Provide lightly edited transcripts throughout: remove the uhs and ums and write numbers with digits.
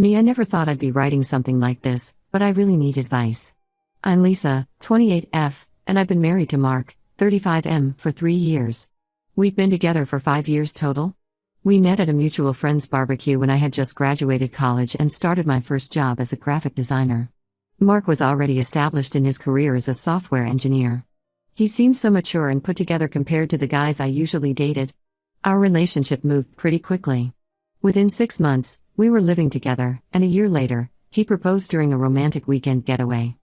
Me, I never thought I'd be writing something like this, but I really need advice. I'm Lisa, 28F, and I've been married to Mark, 35M, for 3 years. We've been together for 5 years total. We met at a mutual friend's barbecue when I had just graduated college and started my first job as a graphic designer. Mark was already established in his career as a software engineer. He seemed so mature and put together compared to the guys I usually dated. Our relationship moved pretty quickly. Within 6 months, we were living together, and a year later, he proposed during a romantic weekend getaway.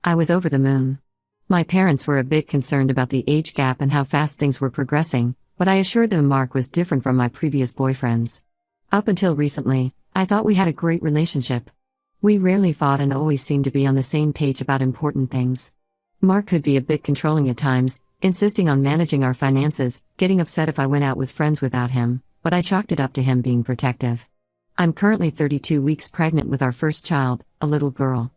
I was over the moon. My parents were a bit concerned about the age gap and how fast things were progressing, but I assured them Mark was different from my previous boyfriends. Up until recently, I thought we had a great relationship. We rarely fought and always seemed to be on the same page about important things. Mark could be a bit controlling at times, insisting on managing our finances, getting upset if I went out with friends without him, but I chalked it up to him being protective. I'm currently 32 weeks pregnant with our first child, a little girl.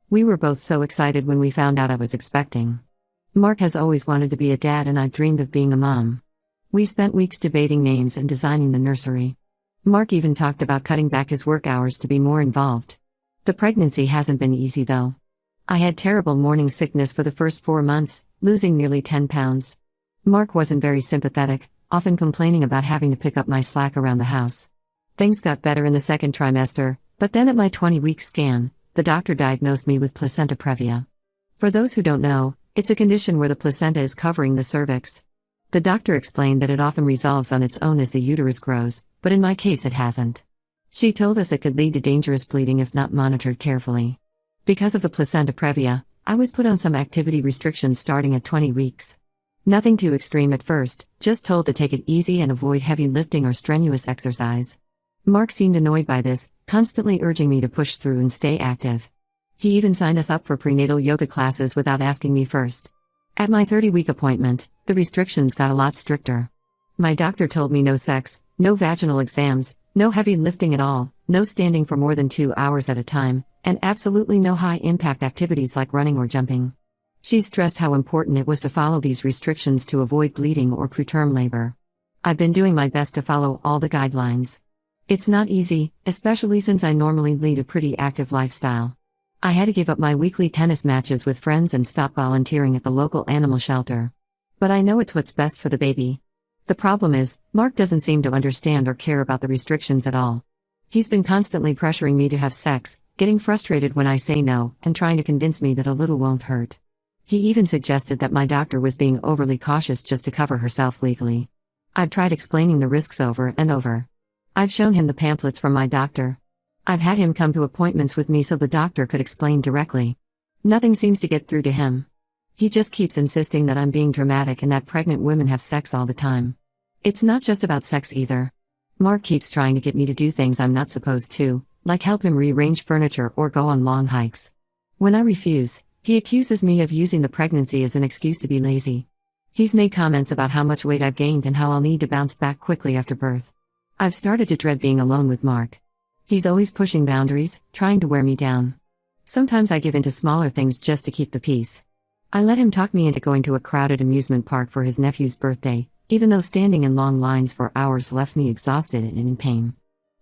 We were both so excited when we found out I was expecting. Mark has always wanted to be a dad and I've dreamed of being a mom. We spent weeks debating names and designing the nursery. Mark even talked about cutting back his work hours to be more involved. The pregnancy hasn't been easy though. I had terrible morning sickness for the first 4 months, losing nearly 10 pounds. Mark wasn't very sympathetic, often complaining about having to pick up my slack around the house. Things got better in the second trimester, but then at my 20-week scan, the doctor diagnosed me with placenta previa. For those who don't know, it's a condition where the placenta is covering the cervix. The doctor explained that it often resolves on its own as the uterus grows, but in my case it hasn't. She told us it could lead to dangerous bleeding if not monitored carefully. Because of the placenta previa, I was put on some activity restrictions starting at 20 weeks. Nothing too extreme at first, just told to take it easy and avoid heavy lifting or strenuous exercise. Mark seemed annoyed by this, constantly urging me to push through and stay active. He even signed us up for prenatal yoga classes without asking me first. At my 30-week appointment, the restrictions got a lot stricter. My doctor told me no sex, no vaginal exams, no heavy lifting at all, no standing for more than 2 hours at a time, and absolutely no high-impact activities like running or jumping. She stressed how important it was to follow these restrictions to avoid bleeding or preterm labor. I've been doing my best to follow all the guidelines. It's not easy, especially since I normally lead a pretty active lifestyle. I had to give up my weekly tennis matches with friends and stop volunteering at the local animal shelter. But I know it's what's best for the baby. The problem is, Mark doesn't seem to understand or care about the restrictions at all. He's been constantly pressuring me to have sex, getting frustrated when I say no, and trying to convince me that a little won't hurt. He even suggested that my doctor was being overly cautious just to cover herself legally. I've tried explaining the risks over and over. I've shown him the pamphlets from my doctor. I've had him come to appointments with me so the doctor could explain directly. Nothing seems to get through to him. He just keeps insisting that I'm being dramatic and that pregnant women have sex all the time. It's not just about sex either. Mark keeps trying to get me to do things I'm not supposed to, like help him rearrange furniture or go on long hikes. When I refuse, he accuses me of using the pregnancy as an excuse to be lazy. He's made comments about how much weight I've gained and how I'll need to bounce back quickly after birth. I've started to dread being alone with Mark. He's always pushing boundaries, trying to wear me down. Sometimes I give in to smaller things just to keep the peace. I let him talk me into going to a crowded amusement park for his nephew's birthday, even though standing in long lines for hours left me exhausted and in pain.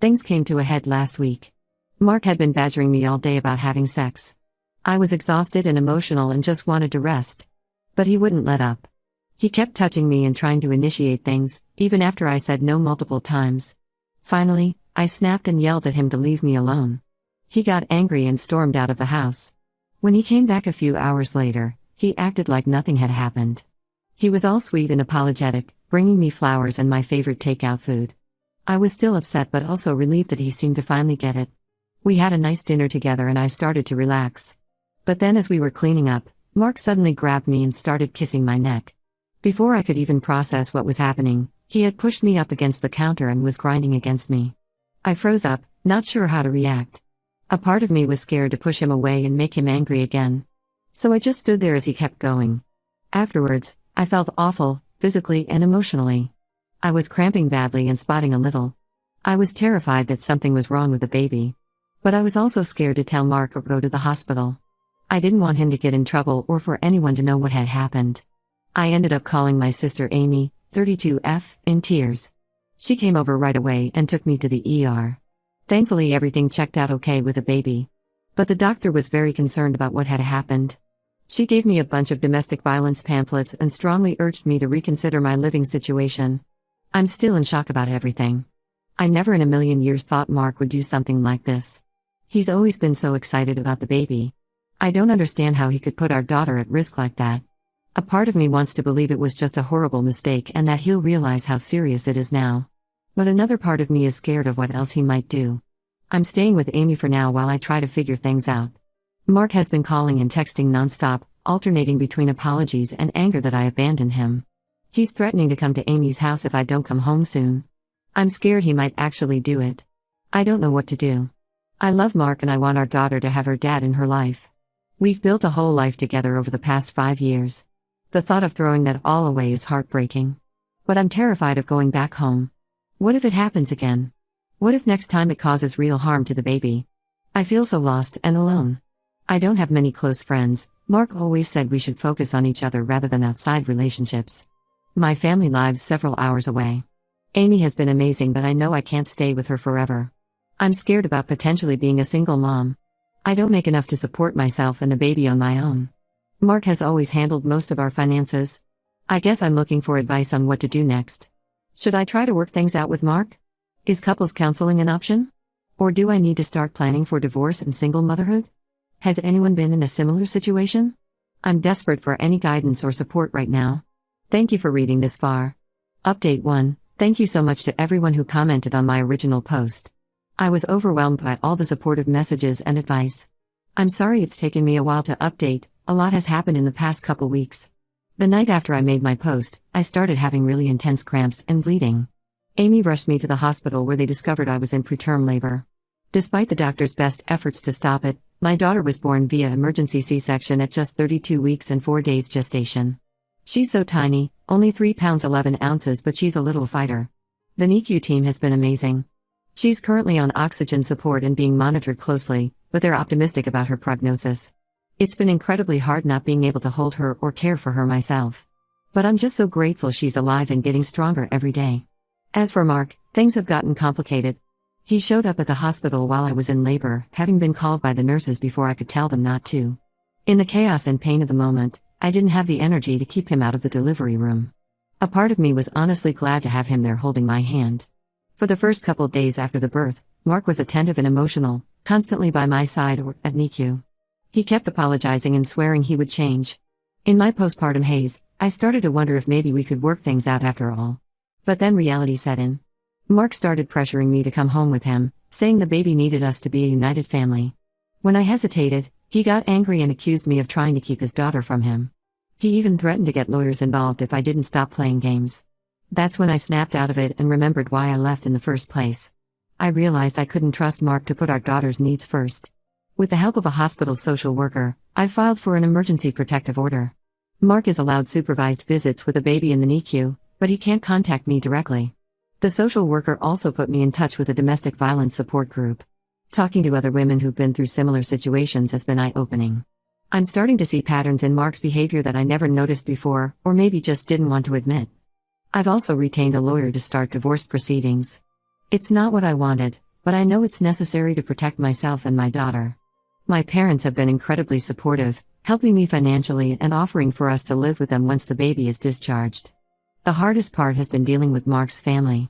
Things came to a head last week. Mark had been badgering me all day about having sex. I was exhausted and emotional and just wanted to rest. But he wouldn't let up. He kept touching me and trying to initiate things, even after I said no multiple times. Finally, I snapped and yelled at him to leave me alone. He got angry and stormed out of the house. When he came back a few hours later, he acted like nothing had happened. He was all sweet and apologetic, bringing me flowers and my favorite takeout food. I was still upset but also relieved that he seemed to finally get it. We had a nice dinner together and I started to relax. But then as we were cleaning up, Mark suddenly grabbed me and started kissing my neck. Before I could even process what was happening, he had pushed me up against the counter and was grinding against me. I froze up, not sure how to react. A part of me was scared to push him away and make him angry again. So I just stood there as he kept going. Afterwards, I felt awful, physically and emotionally. I was cramping badly and spotting a little. I was terrified that something was wrong with the baby. But I was also scared to tell Mark or go to the hospital. I didn't want him to get in trouble or for anyone to know what had happened. I ended up calling my sister Amy, 32F, in tears. She came over right away and took me to the ER. Thankfully, everything checked out okay with the baby. But the doctor was very concerned about what had happened. She gave me a bunch of domestic violence pamphlets and strongly urged me to reconsider my living situation. I'm still in shock about everything. I never in a million years thought Mark would do something like this. He's always been so excited about the baby. I don't understand how he could put our daughter at risk like that. A part of me wants to believe it was just a horrible mistake and that he'll realize how serious it is now. But another part of me is scared of what else he might do. I'm staying with Amy for now while I try to figure things out. Mark has been calling and texting nonstop, alternating between apologies and anger that I abandoned him. He's threatening to come to Amy's house if I don't come home soon. I'm scared he might actually do it. I don't know what to do. I love Mark and I want our daughter to have her dad in her life. We've built a whole life together over the past 5 years. The thought of throwing that all away is heartbreaking. But I'm terrified of going back home. What if it happens again? What if next time it causes real harm to the baby? I feel so lost and alone. I don't have many close friends. Mark always said we should focus on each other rather than outside relationships. My family lives several hours away. Amy has been amazing, but I know I can't stay with her forever. I'm scared about potentially being a single mom. I don't make enough to support myself and the baby on my own. Mark has always handled most of our finances. I guess I'm looking for advice on what to do next. Should I try to work things out with Mark? Is couples counseling an option? Or do I need to start planning for divorce and single motherhood? Has anyone been in a similar situation? I'm desperate for any guidance or support right now. Thank you for reading this far. Update 1. Thank you so much to everyone who commented on my original post. I was overwhelmed by all the supportive messages and advice. I'm sorry it's taken me a while to update, a lot has happened in the past couple weeks. The night after I made my post, I started having really intense cramps and bleeding. Amy rushed me to the hospital where they discovered I was in preterm labor. Despite the doctor's best efforts to stop it, my daughter was born via emergency C-section at just 32 weeks and 4 days gestation. She's so tiny, only 3 pounds 11 ounces, but she's a little fighter. The NICU team has been amazing. She's currently on oxygen support and being monitored closely, but they're optimistic about her prognosis. It's been incredibly hard not being able to hold her or care for her myself. But I'm just so grateful she's alive and getting stronger every day. As for Mark, things have gotten complicated. He showed up at the hospital while I was in labor, having been called by the nurses before I could tell them not to. In the chaos and pain of the moment, I didn't have the energy to keep him out of the delivery room. A part of me was honestly glad to have him there holding my hand. For the first couple days after the birth, Mark was attentive and emotional, constantly by my side or at NICU. He kept apologizing and swearing he would change. In my postpartum haze, I started to wonder if maybe we could work things out after all. But then reality set in. Mark started pressuring me to come home with him, saying the baby needed us to be a united family. When I hesitated, he got angry and accused me of trying to keep his daughter from him. He even threatened to get lawyers involved if I didn't stop playing games. That's when I snapped out of it and remembered why I left in the first place. I realized I couldn't trust Mark to put our daughter's needs first. With the help of a hospital social worker, I filed for an emergency protective order. Mark is allowed supervised visits with a baby in the NICU, but he can't contact me directly. The social worker also put me in touch with a domestic violence support group. Talking to other women who've been through similar situations has been eye-opening. I'm starting to see patterns in Mark's behavior that I never noticed before, or maybe just didn't want to admit. I've also retained a lawyer to start divorce proceedings. It's not what I wanted, but I know it's necessary to protect myself and my daughter. My parents have been incredibly supportive, helping me financially and offering for us to live with them once the baby is discharged. The hardest part has been dealing with Mark's family.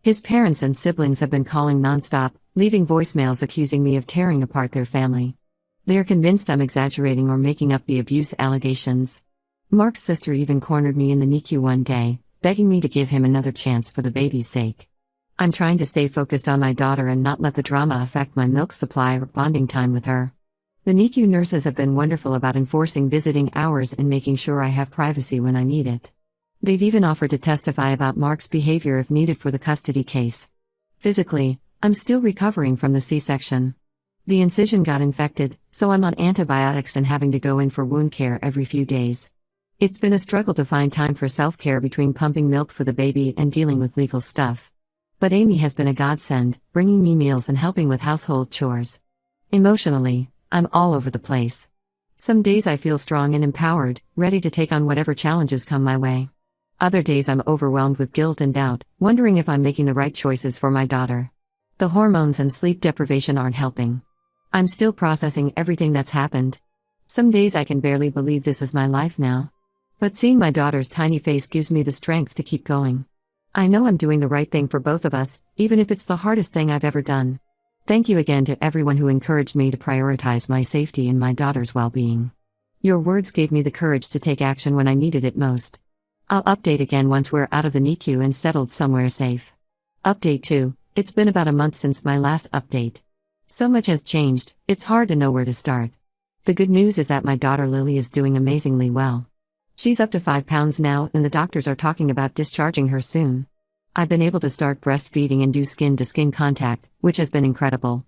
His parents and siblings have been calling nonstop, leaving voicemails accusing me of tearing apart their family. They are convinced I'm exaggerating or making up the abuse allegations. Mark's sister even cornered me in the NICU one day, begging me to give him another chance for the baby's sake. I'm trying to stay focused on my daughter and not let the drama affect my milk supply or bonding time with her. The NICU nurses have been wonderful about enforcing visiting hours and making sure I have privacy when I need it. They've even offered to testify about Mark's behavior if needed for the custody case. Physically, I'm still recovering from the C-section. The incision got infected, so I'm on antibiotics and having to go in for wound care every few days. It's been a struggle to find time for self-care between pumping milk for the baby and dealing with legal stuff. But Amy has been a godsend, bringing me meals and helping with household chores. Emotionally, I'm all over the place. Some days I feel strong and empowered, ready to take on whatever challenges come my way. Other days I'm overwhelmed with guilt and doubt, wondering if I'm making the right choices for my daughter. The hormones and sleep deprivation aren't helping. I'm still processing everything that's happened. Some days I can barely believe this is my life now. But seeing my daughter's tiny face gives me the strength to keep going. I know I'm doing the right thing for both of us, even if it's the hardest thing I've ever done. Thank you again to everyone who encouraged me to prioritize my safety and my daughter's well-being. Your words gave me the courage to take action when I needed it most. I'll update again once we're out of the NICU and settled somewhere safe. Update 2. It's been about a month since my last update. So much has changed, it's hard to know where to start. The good news is that my daughter Lily is doing amazingly well. She's up to 5 pounds now and the doctors are talking about discharging her soon. I've been able to start breastfeeding and do skin-to-skin contact, which has been incredible.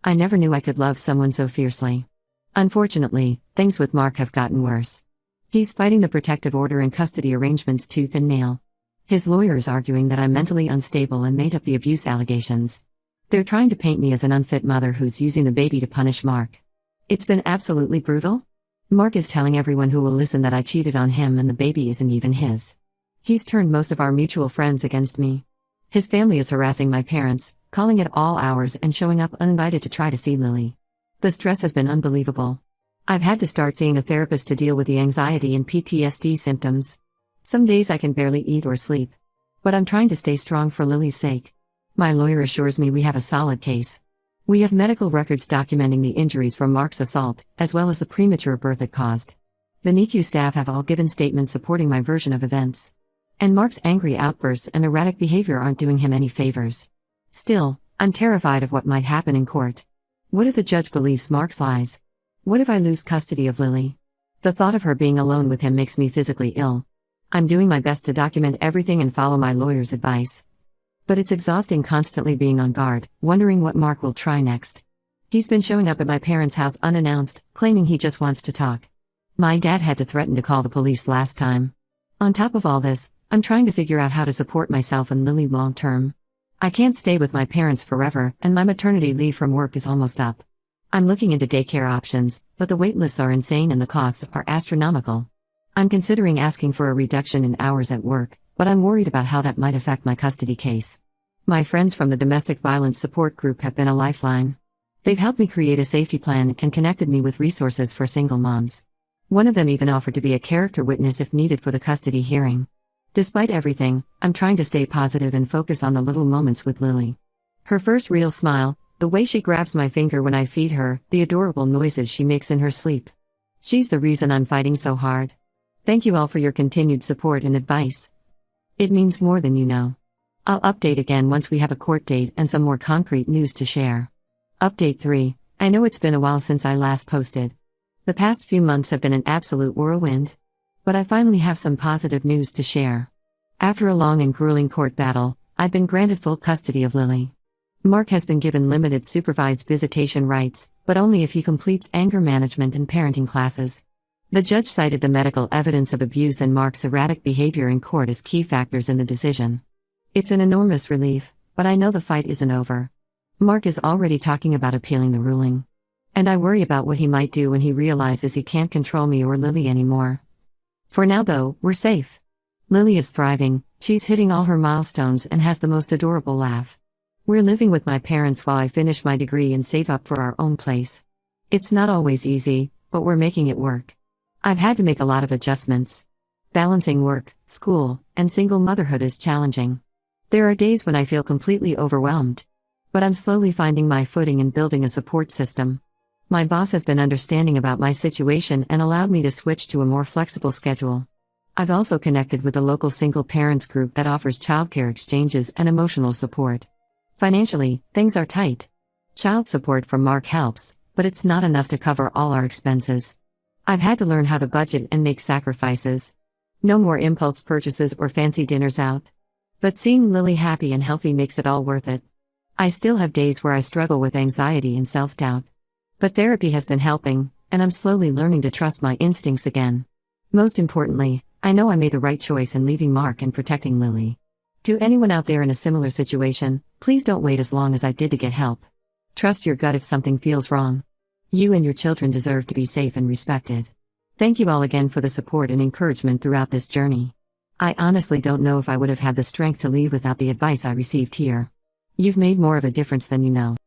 I never knew I could love someone so fiercely. Unfortunately, things with Mark have gotten worse. He's fighting the protective order and custody arrangements tooth and nail. His lawyer is arguing that I'm mentally unstable and made up the abuse allegations. They're trying to paint me as an unfit mother who's using the baby to punish Mark. It's been absolutely brutal. Mark is telling everyone who will listen that I cheated on him and the baby isn't even his. He's turned most of our mutual friends against me. His family is harassing my parents, calling at all hours and showing up uninvited to try to see Lily. The stress has been unbelievable. I've had to start seeing a therapist to deal with the anxiety and PTSD symptoms. Some days I can barely eat or sleep. But I'm trying to stay strong for Lily's sake. My lawyer assures me we have a solid case. We have medical records documenting the injuries from Mark's assault, as well as the premature birth it caused. The NICU staff have all given statements supporting my version of events. And Mark's angry outbursts and erratic behavior aren't doing him any favors. Still, I'm terrified of what might happen in court. What if the judge believes Mark's lies? What if I lose custody of Lily? The thought of her being alone with him makes me physically ill. I'm doing my best to document everything and follow my lawyer's advice. But it's exhausting constantly being on guard, wondering what Mark will try next. He's been showing up at my parents' house unannounced, claiming he just wants to talk. My dad had to threaten to call the police last time. On top of all this, I'm trying to figure out how to support myself and Lily long term. I can't stay with my parents forever, and my maternity leave from work is almost up. I'm looking into daycare options, but the wait lists are insane and the costs are astronomical. I'm considering asking for a reduction in hours at work, but I'm worried about how that might affect my custody case. My friends from the domestic violence support group have been a lifeline. They've helped me create a safety plan and connected me with resources for single moms. One of them even offered to be a character witness if needed for the custody hearing. Despite everything, I'm trying to stay positive and focus on the little moments with Lily. Her first real smile, the way she grabs my finger when I feed her, the adorable noises she makes in her sleep. She's the reason I'm fighting so hard. Thank you all for your continued support and advice. It means more than you know. I'll update again once we have a court date and some more concrete news to share. Update 3. I know it's been a while since I last posted. The past few months have been an absolute whirlwind. But I finally have some positive news to share. After a long and grueling court battle, I've been granted full custody of Lily. Mark has been given limited supervised visitation rights, but only if he completes anger management and parenting classes. The judge cited the medical evidence of abuse and Mark's erratic behavior in court as key factors in the decision. It's an enormous relief, but I know the fight isn't over. Mark is already talking about appealing the ruling. And I worry about what he might do when he realizes he can't control me or Lily anymore. For now though, we're safe. Lily is thriving, she's hitting all her milestones and has the most adorable laugh. We're living with my parents while I finish my degree and save up for our own place. It's not always easy, but we're making it work. I've had to make a lot of adjustments. Balancing work, school, and single motherhood is challenging. There are days when I feel completely overwhelmed. But I'm slowly finding my footing and building a support system. My boss has been understanding about my situation and allowed me to switch to a more flexible schedule. I've also connected with a local single parents group that offers childcare exchanges and emotional support. Financially, things are tight. Child support from Mark helps, but it's not enough to cover all our expenses. I've had to learn how to budget and make sacrifices. No more impulse purchases or fancy dinners out. But seeing Lily happy and healthy makes it all worth it. I still have days where I struggle with anxiety and self-doubt. But therapy has been helping, and I'm slowly learning to trust my instincts again. Most importantly, I know I made the right choice in leaving Mark and protecting Lily. To anyone out there in a similar situation, please don't wait as long as I did to get help. Trust your gut if something feels wrong. You and your children deserve to be safe and respected. Thank you all again for the support and encouragement throughout this journey. I honestly don't know if I would have had the strength to leave without the advice I received here. You've made more of a difference than you know.